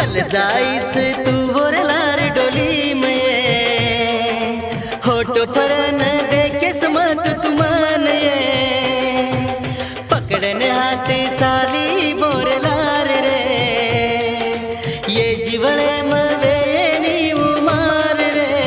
चल जाईस तू बोरलार डोली में होटो फरन देखे समत तुमान ये पकड़ने हाथ चाली बोरलार रे ये जीवने मवेनी उमार रे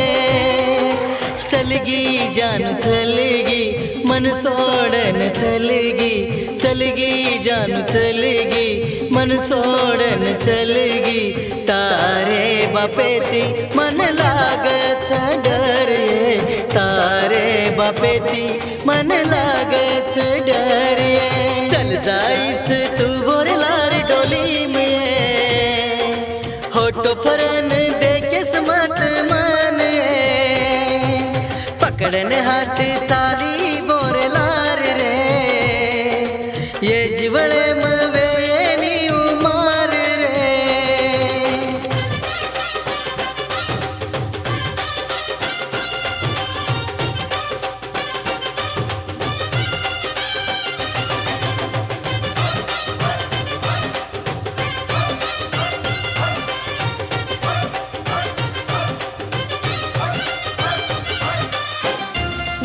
चलगी जान चलगी मन सोड़न चलगी चलगी जान चलगी मन सोड़न चलगी तारे बापेती मन लागत डर ये तारे बापेती मन लागत डर ये चल जाईस तू बोरलार डोली में होटो फरन देखे समत मान ये पकड़ने हाथ चाली बोरलार रे ये जीवने मवेनी उमार रे।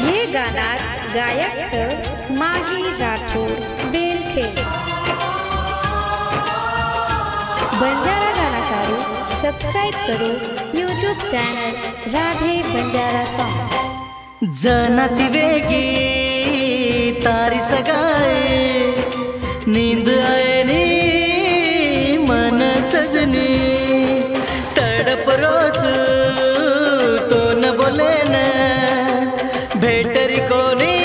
ये गाना गायक माही राठौर बेलखेड बंजारा गाना सारू सब्सक्राइब करो YouTube channel Radhe Banjara song. जनाती वेगी तारी सगाए नींद आए नी मन सजनी तड़प रोज तो न बोले न भेटरी कोनी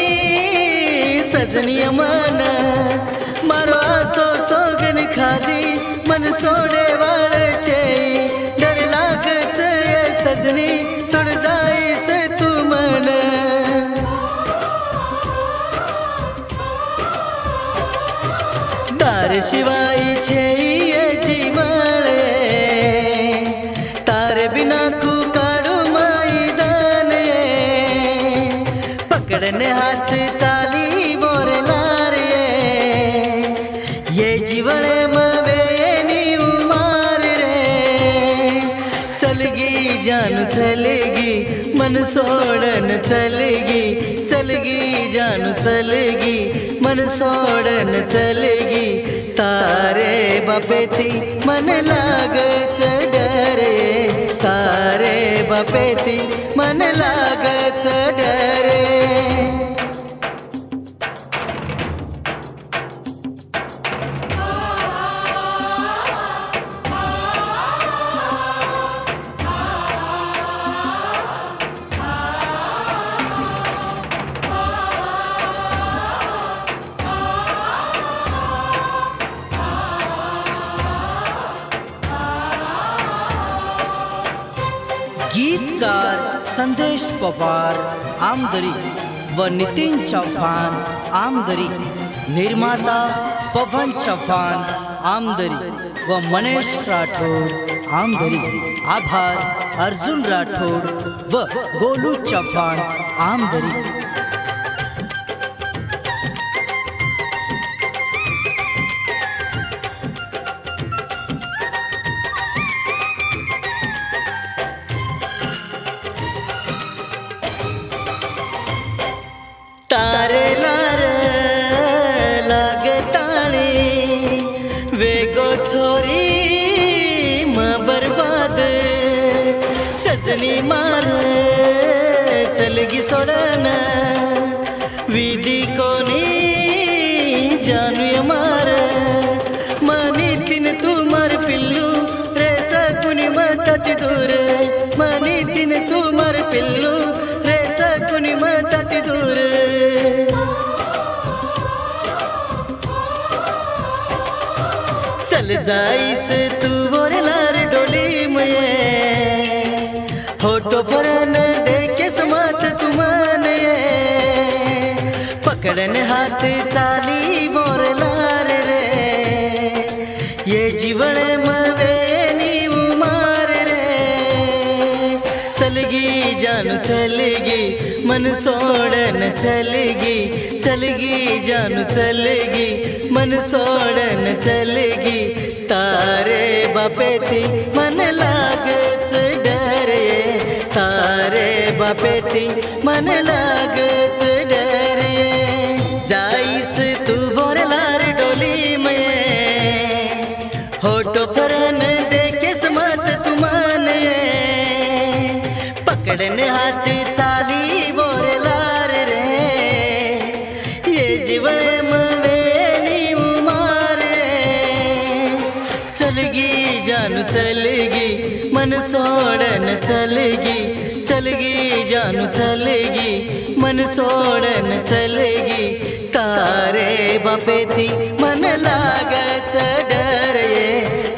सजनी मन मारो आसो सोगन खादी मन सोड़े वाले चे डर लागत सजनी सुड़ जाई से तू मन तार शिवाई छे ये जीवन तारे बिना कु काड़ू मैदान पकड़ने हाथ चाली बोरलार ये जीवने मवेनी उमार रे चलगी जान चलगी मन सोड़न चलगी चलगी जान चलगी मन सोड़न चलगी तारे बापेती मन लागत डरे तारे बापेती मन लागत डरे। गीतकार संदेश पवार आमदरी व नितिन चौहान आमदरी निर्माता पवन चौहान आमदरी व मनीष राठौर आमदरी आभार अर्जुन राठौर व गोलू चौहान आमदरी। तारे लार लागताणी वेगो छोरी म बर्बाद सजनी मार चलगी सोडन विधि कोनी जानू मार मनी तीन तुमार पिल्लू रे सकुनी मतति दूर मनी तीन तुमार पिल्लू रे सकुनी मतति दूर चल जाईस तू बोरलार डोली में होटो फरन देखे समत तुमान पकड़न हाथ चाली बोरलार रे ये जीवन मवेनी उमार रे चलगी जान चलगी मन मन सोडन चलगी चलगी जानू चलगी मन सोडन चलगी तारे बापेती मन लागच डरे तारे बापेती मन लागच डरे जाईस तू बोरलार डोली में होटो फरन देखे समत तुमान पकड़ने हाथ चाली बोरलार रे ये जीवन मवेनी उमार चलगी जानू चलगी मन सोडन चलगी चलगी जानू चलगी मन सोडन चलगी तारे बापेती मन लागच डरे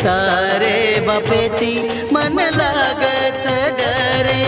तारे बापेती मन लागच डरे